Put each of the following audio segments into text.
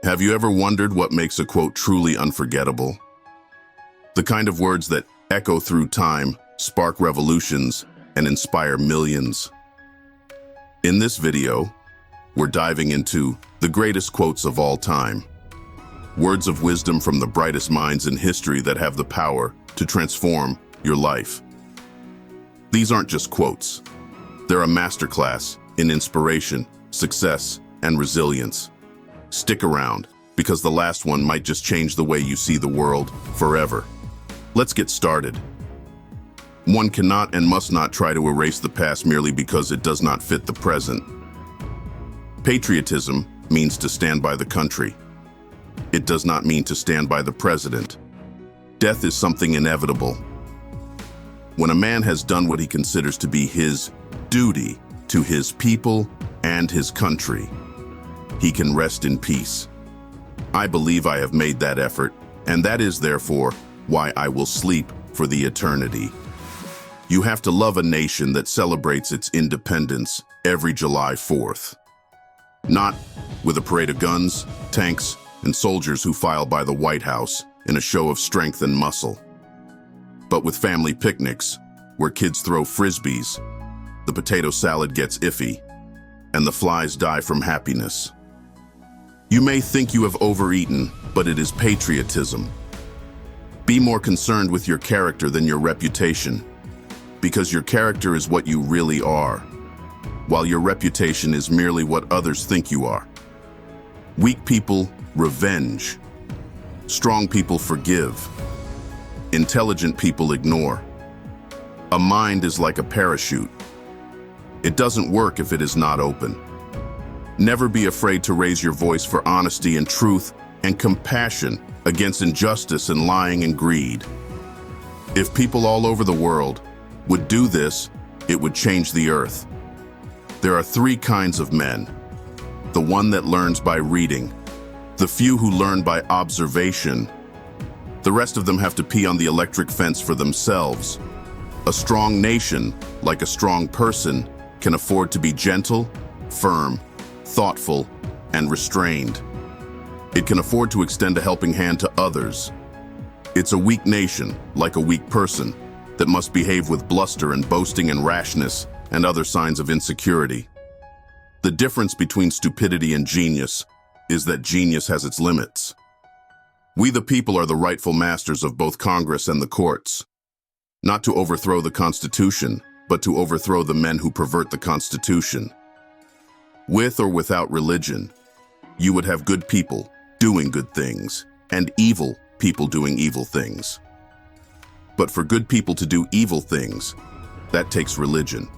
Have you ever wondered what makes a quote truly unforgettable? The kind of words that echo through time, spark revolutions, and inspire millions. In this video, we're diving into the greatest quotes of all time. Words of wisdom from the brightest minds in history that have the power to transform your life. These aren't just quotes. They're a masterclass in inspiration, success, and resilience. Stick around, because the last one might just change the way you see the world forever. Let's get started. One cannot and must not try to erase the past merely because it does not fit the present. Patriotism means to stand by the country. It does not mean to stand by the president. Death is something inevitable. When a man has done what he considers to be his duty to his people and his country, he can rest in peace. I believe I have made that effort, and that is therefore why I will sleep for the eternity. You have to love a nation that celebrates its independence every July 4th. Not with a parade of guns, tanks, and soldiers who file by the White House in a show of strength and muscle, but with family picnics where kids throw frisbees, the potato salad gets iffy, and the flies die from happiness. You may think you have overeaten, but it is patriotism. Be more concerned with your character than your reputation, because your character is what you really are, while your reputation is merely what others think you are. Weak people revenge. Strong people forgive. Intelligent people ignore. A mind is like a parachute. It doesn't work if it is not open. Never be afraid to raise your voice for honesty and truth and compassion against injustice and lying and greed. If people all over the world would do this, it would change the earth. There are three kinds of men. The one that learns by reading, the few who learn by observation. The rest of them have to pee on the electric fence for themselves. A strong nation, like a strong person, can afford to be gentle, firm, thoughtful, and restrained. It can afford to extend a helping hand to others. It's a weak nation, like a weak person, that must behave with bluster and boasting and rashness and other signs of insecurity. The difference between stupidity and genius is that genius has its limits. We the people are the rightful masters of both Congress and the courts, not to overthrow the Constitution, but to overthrow the men who pervert the Constitution. With or without religion, you would have good people doing good things and evil people doing evil things. But for good people to do evil things, that takes religion.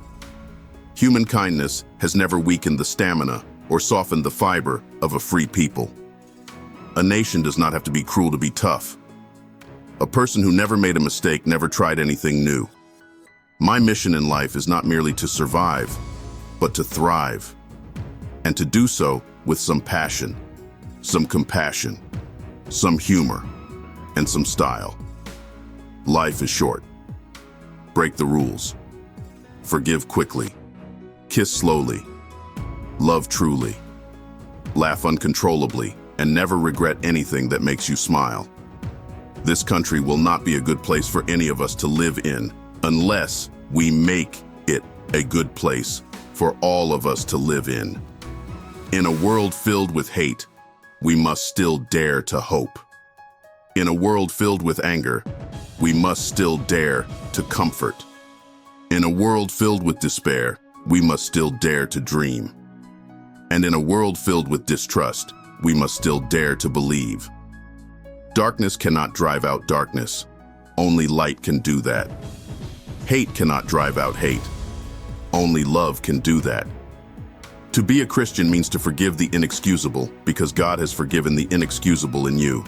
Human kindness has never weakened the stamina or softened the fiber of a free people. A nation does not have to be cruel to be tough. A person who never made a mistake never tried anything new. My mission in life is not merely to survive, but to thrive. And to do so with some passion, some compassion, some humor, and some style. Life is short. Break the rules. Forgive quickly. Kiss slowly. Love truly. Laugh uncontrollably, and never regret anything that makes you smile. This country will not be a good place for any of us to live in unless we make it a good place for all of us to live in. In a world filled with hate, we must still dare to hope. In a world filled with anger, we must still dare to comfort. In a world filled with despair, we must still dare to dream. And in a world filled with distrust, we must still dare to believe. Darkness cannot drive out darkness. Only light can do that. Hate cannot drive out hate. Only love can do that. To be a Christian means to forgive the inexcusable because God has forgiven the inexcusable in you.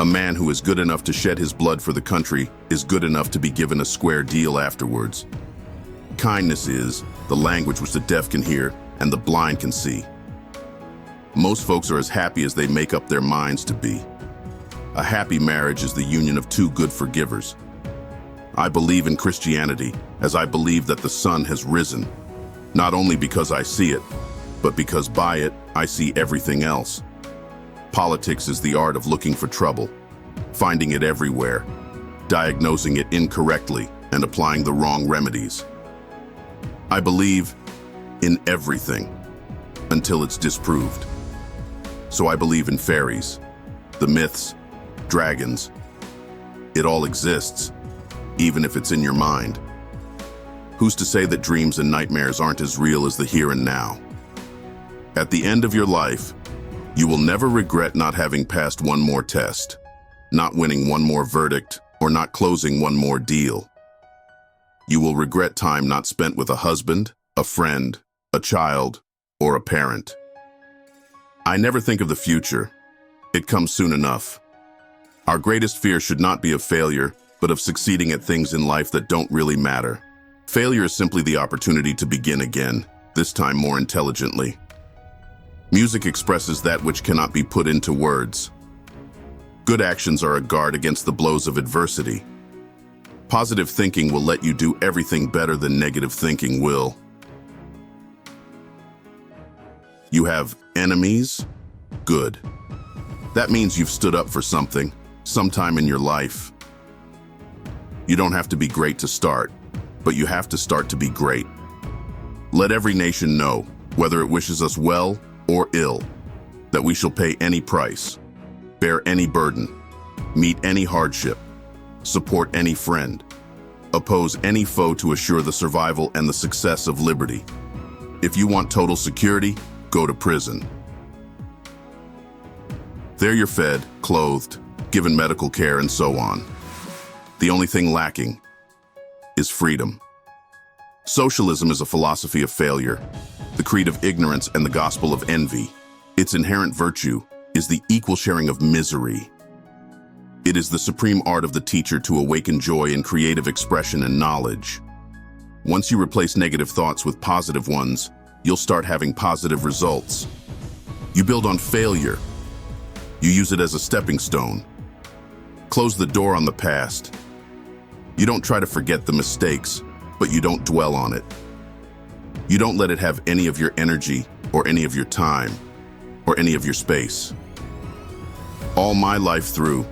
A man who is good enough to shed his blood for the country is good enough to be given a square deal afterwards. Kindness is the language which the deaf can hear and the blind can see. Most folks are as happy as they make up their minds to be. A happy marriage is the union of two good forgivers. I believe in Christianity as I believe that the sun has risen, not only because I see it, but because by it I see everything else. Politics is the art of looking for trouble, finding it everywhere, diagnosing it incorrectly, and applying the wrong remedies. I believe in everything until it's disproved. So I believe in fairies, the myths, dragons. It all exists, even if it's in your mind. Who's to say that dreams and nightmares aren't as real as the here and now? At the end of your life, you will never regret not having passed one more test, not winning one more verdict, or not closing one more deal. You will regret time not spent with a husband, a friend, a child, or a parent. I never think of the future. It comes soon enough. Our greatest fear should not be of failure, but of succeeding at things in life that don't really matter. Failure is simply the opportunity to begin again, this time more intelligently. Music expresses that which cannot be put into words. Good actions are a guard against the blows of adversity. Positive thinking will let you do everything better than negative thinking will. You have enemies? Good. That means you've stood up for something, sometime in your life. You don't have to be great to start, but you have to start to be great. Let every nation know, whether it wishes us well or ill, that we shall pay any price, bear any burden, meet any hardship, support any friend, oppose any foe to assure the survival and the success of liberty. If you want total security, go to prison. There you're fed, clothed, given medical care, and so on. The only thing lacking is freedom. Socialism is a philosophy of failure, the creed of ignorance and the gospel of envy. Its inherent virtue is the equal sharing of misery. It is the supreme art of the teacher to awaken joy in creative expression and knowledge. Once you replace negative thoughts with positive ones, you'll start having positive results. You build on failure. You use it as a stepping stone. Close the door on the past. You don't try to forget the mistakes, but you don't dwell on it. You don't let it have any of your energy or any of your time or any of your space. All my life through,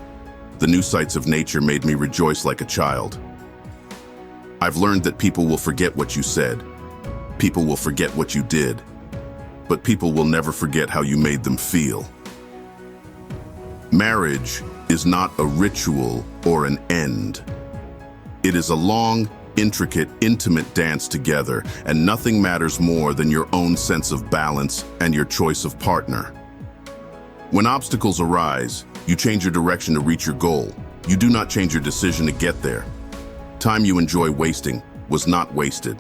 the new sights of nature made me rejoice like a child. I've learned that people will forget what you said. People will forget what you did. But people will never forget how you made them feel. Marriage is not a ritual or an end. It is a long, intricate, intimate dance together, and nothing matters more than your own sense of balance and your choice of partner. When obstacles arise, you change your direction to reach your goal. You do not change your decision to get there. Time you enjoy wasting was not wasted.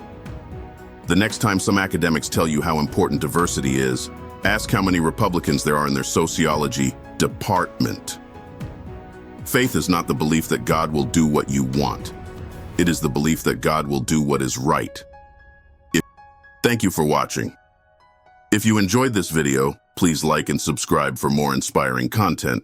The next time some academics tell you how important diversity is, ask how many Republicans there are in their sociology department. Faith is not the belief that God will do what you want. It is the belief that God will do what is right. Thank you for watching. If you enjoyed this video, please like and subscribe for more inspiring content.